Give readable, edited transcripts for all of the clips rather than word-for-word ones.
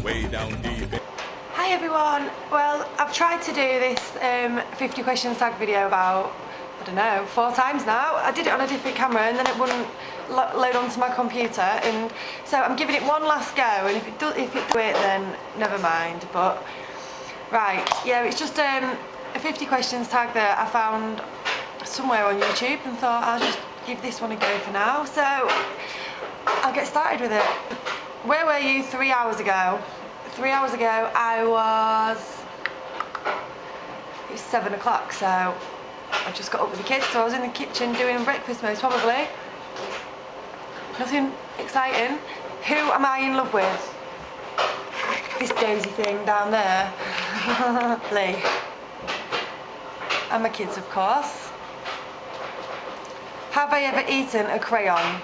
way down deep. Hi everyone. Well, I've tried to do this 50 questions tag video about, I don't know, 4 times now. I did it on a different camera and then it wouldn't load onto my computer, and so I'm giving it one last go, and if it do it then never mind. But right, yeah, it's just a 50 questions tag that I found somewhere on YouTube and thought I'll just give this one a go for now. So I'll get started with it. Where were you 3 hours ago? 3 hours ago it was 7 o'clock, so I just got up with the kids, so I was in the kitchen doing breakfast most probably. Nothing exciting. Who am I in love with? This dozy thing down there. Lee. And my kids, of course. Have I ever eaten a crayon?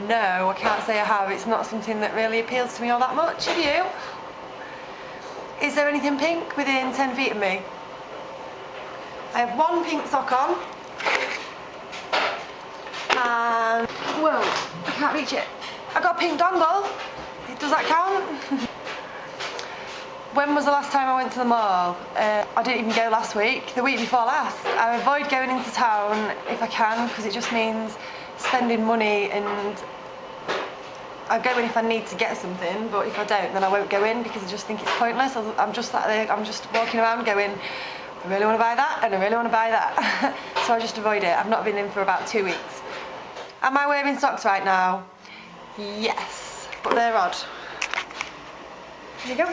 No, I can't say I have. It's not something that really appeals to me all that much. Have you? Is there anything pink within 10 feet of me? I have one pink sock on. And, whoa, I can't reach it. I got a pink dongle. Does that count? When was the last time I went to the mall? I didn't even go last week. The week before last. I avoid going into town if I can, because it just means spending money, and I go in if I need to get something, but if I don't then I won't go in because I just think it's pointless. I'm just sat there, I'm just walking around going, I really want to buy that and I really want to buy that. So I just avoid it. I've not been in for about 2 weeks. Am I wearing socks right now? Yes, but they're odd. Here you go.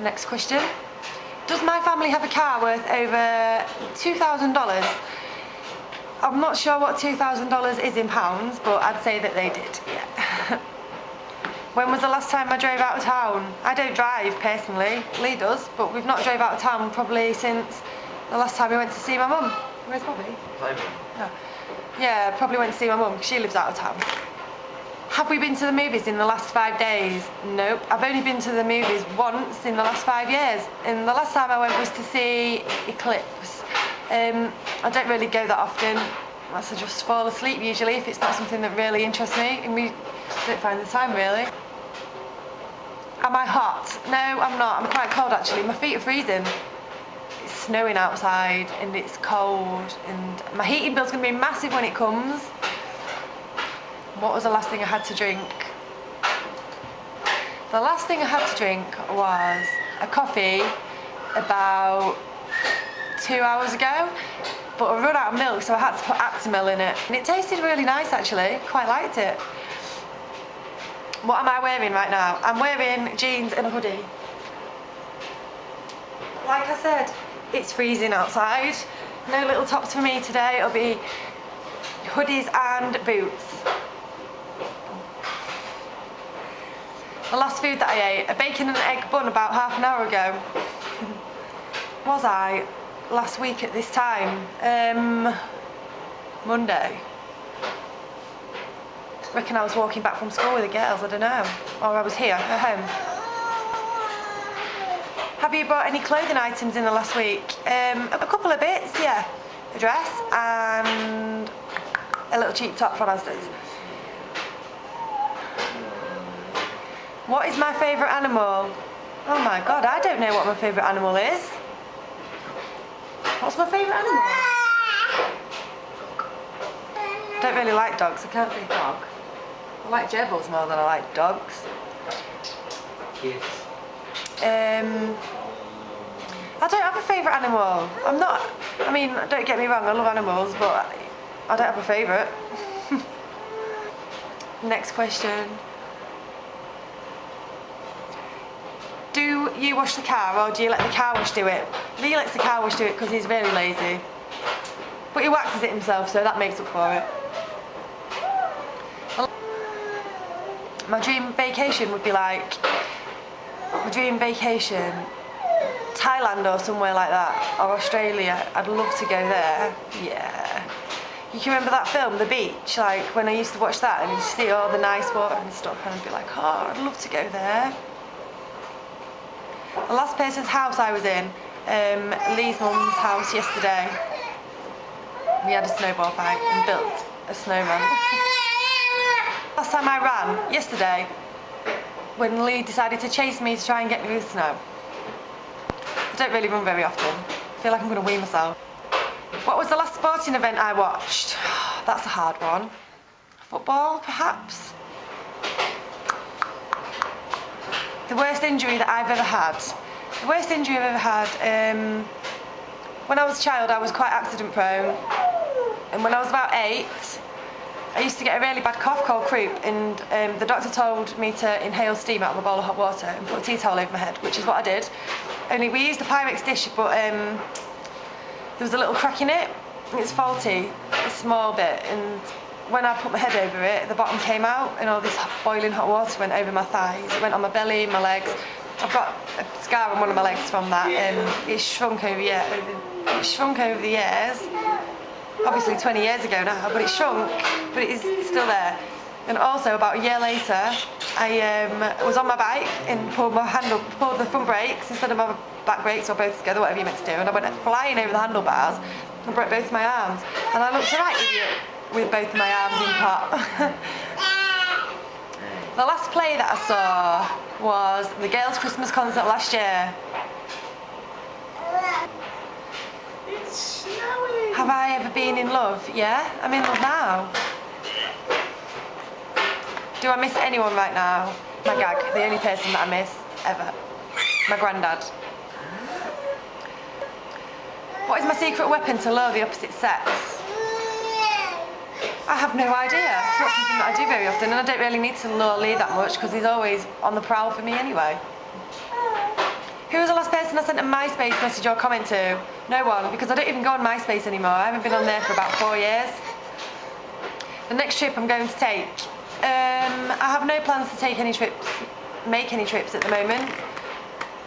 Next question. Does my family have a car worth over $2,000? I'm not sure what $2,000 is in pounds, but I'd say that they did, yeah. When was the last time I drove out of town? I don't drive personally, Lee does, but we've not drove out of town probably since the last time we went to see my mum. Where's Bobby? Oh. Yeah, probably went to see my mum because she lives out of town. Have we been to the movies in the last 5 days? Nope. I've only been to the movies once in the last 5 years. And the last time I went was to see Eclipse. I don't really go that often. I just fall asleep usually if it's not something that really interests me, and we don't find the time really. Am I hot? No, I'm not. I'm quite cold actually. My feet are freezing. It's snowing outside and it's cold, and my heating bill's going to be massive when it comes. What was the last thing I had to drink? The last thing I had to drink was a coffee about 2 hours ago, but I ran out of milk, so I had to put Actimel in it. And it tasted really nice actually, quite liked it. What am I wearing right now? I'm wearing jeans and a hoodie. Like I said, it's freezing outside. No little tops for me today, it'll be hoodies and boots. The last food that I ate, a bacon and egg bun about half an hour ago. Was I? Last week at this time? Monday. Reckon I was walking back from school with the girls, I don't know. Or I was here at home. Have you bought any clothing items in the last week? A couple of bits, yeah. A dress and a little cheap top from Asda's. What is my favourite animal? Oh my god, I don't know what my favourite animal is. What's my favourite animal? I don't really like dogs, I can't say dog. I like gerbils more than I like dogs. Kids. I don't have a favourite animal. Don't get me wrong, I love animals, but I don't have a favourite. Next question. Do you wash the car, or do you let the car wash do it? Lee lets the car wash do it because he's very lazy. But he waxes it himself, so that makes up for it. My dream vacation would be like, Thailand or somewhere like that, or Australia. I'd love to go there, yeah. You can remember that film, The Beach, like when I used to watch that and you see all the nice water and stuff, and I'd be like, oh, I'd love to go there. The last person's house I was in, Lee's mum's house yesterday. We had a snowball fight and built a snowman. Last time I ran, yesterday, when Lee decided to chase me to try and get me with snow. I don't really run very often. I feel like I'm going to wee myself. What was the last sporting event I watched? That's a hard one. Football, perhaps? The worst injury that I've ever had. The worst injury I've ever had, when I was a child I was quite accident prone, and when I was about 8 I used to get a really bad cough called croup, and the doctor told me to inhale steam out of a bowl of hot water and put a tea towel over my head, which is what I did. Only we used a Pyrex dish, but there was a little crack in it, it's faulty, a small bit, and when I put my head over it, the bottom came out and all this boiling hot water went over my thighs. It went on my belly, my legs. I've got a scar on one of my legs from that. It shrunk over the years. Obviously 20 years ago now, but it shrunk, but it is still there. And also about a year later, I was on my bike and pulled the front brakes instead of my back brakes, or both together, whatever you're meant to do, and I went flying over the handlebars and broke both my arms. And I looked a right idiot with both my arms in pot. The last play that I saw was the Girls' Christmas concert last year. It's snowing. Have I ever been in love? Yeah, I'm in love now. Do I miss anyone right now? My gag, the only person that I miss ever. My granddad. What is my secret weapon to lure the opposite sex? I have no idea. It's not something that I do very often, and I don't really need to lure Lee that much because he's always on the prowl for me anyway. Who was the last person I sent a MySpace message or comment to? No one, because I don't even go on MySpace anymore. I haven't been on there for about 4 years. The next trip I'm going to take, I have no plans to take any trips, make any trips at the moment.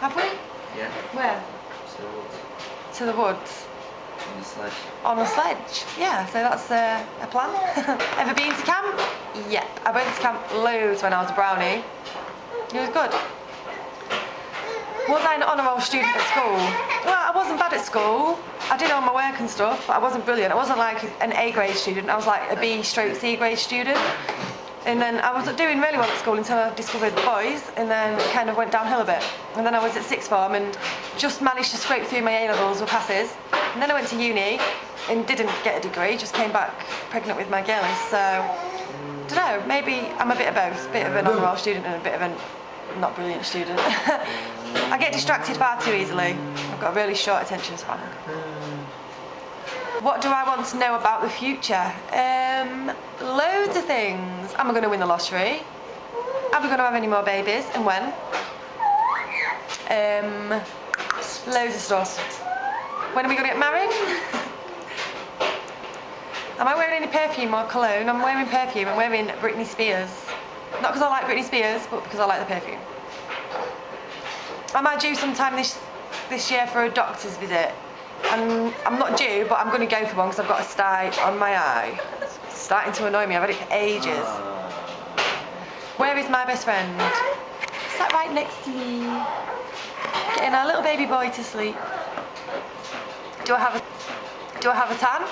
Have we? Yeah. Where? So To the woods. on the sledge. On a sledge, yeah, so that's a plan. Ever been to camp? Yep, I went to camp loads when I was a brownie. It was good. Was I an honour roll student at school? Well, I wasn't bad at school. I did all my work and stuff, but I wasn't brilliant. I wasn't like an A grade student, I was like a B/C grade student. And then I was doing really well at school until I discovered the boys, and then it kind of went downhill a bit. And then I was at sixth form and just managed to scrape through my A-levels with passes. And then I went to uni and didn't get a degree, just came back pregnant with my girlies. So, I don't know, maybe I'm a bit of both, a bit of an honour roll student and a bit of a not brilliant student. I get distracted far too easily. I've got a really short attention span. What do I want to know about the future? Loads of things. Am I going to win the lottery? Are we going to have any more babies, and when? Loads of stuff. When are we going to get married? Am I wearing any perfume or cologne? I'm wearing perfume. I'm wearing Britney Spears. Not because I like Britney Spears, but because I like the perfume. I might due sometime this year for a doctor's visit. And I'm not due, but I'm going to go for one because I've got a sty on my eye. It's starting to annoy me. I've had it for ages. Where is my best friend? Sat right next to me. Getting our little baby boy to sleep. Do I have a tan?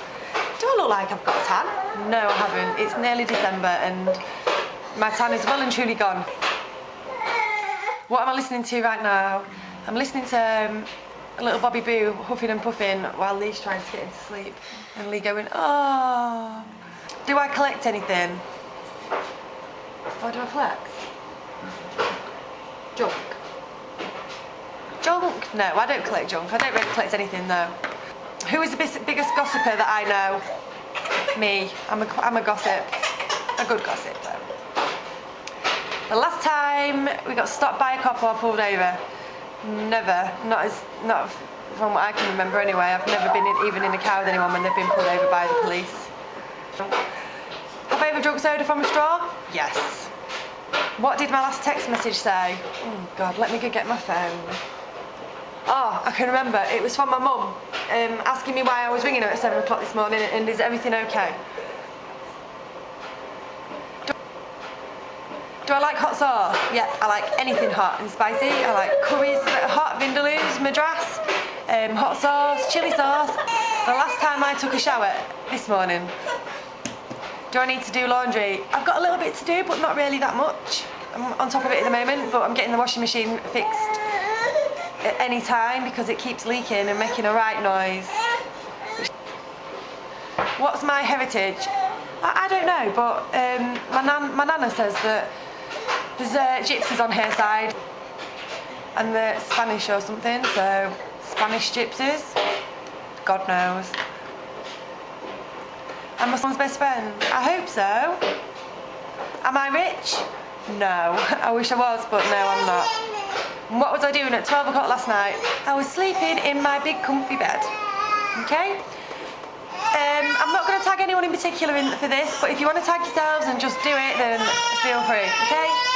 Do I look like I've got a tan? No, I haven't. It's nearly December and my tan is well and truly gone. What am I listening to right now? I'm listening to a little Bobby Boo huffing and puffing while Lee's trying to get him to sleep. And Lee going, oh. Do I collect anything? What do I collect? Junk. Junk? No, I don't collect junk. I don't really collect anything though. Who is the biggest gossiper that I know? Me. I'm a gossip. A good gossip though. The last time we got stopped by a cop or pulled over, never. Not from what I can remember anyway. I've never been even in a car with anyone when they've been pulled over by the police. Have I ever drunk soda from a straw? Yes. What did my last text message say? Oh God, let me go get my phone. Oh, I can remember. It was from my mum, asking me why I was ringing her at 7 o'clock this morning and is everything okay? Do I like hot sauce? Yeah, I like anything hot and spicy. I like curries, hot vindaloos, madras, hot sauce, chilli sauce. The last time I took a shower, this morning. Do I need to do laundry? I've got a little bit to do, but not really that much. I'm on top of it at the moment, but I'm getting the washing machine fixed at any time because it keeps leaking and making a right noise. What's my heritage? I don't know, but my nana says that there's gypsies on her side and they're Spanish or something, so Spanish gypsies, God knows. I'm my son's best friend. I hope so. Am I rich? No. I wish I was, but no, I'm not. And what was I doing at 12 o'clock last night? I was sleeping in my big comfy bed. Okay? I'm not going to tag anyone in particular for this, but if you want to tag yourselves and just do it, then feel free. Okay?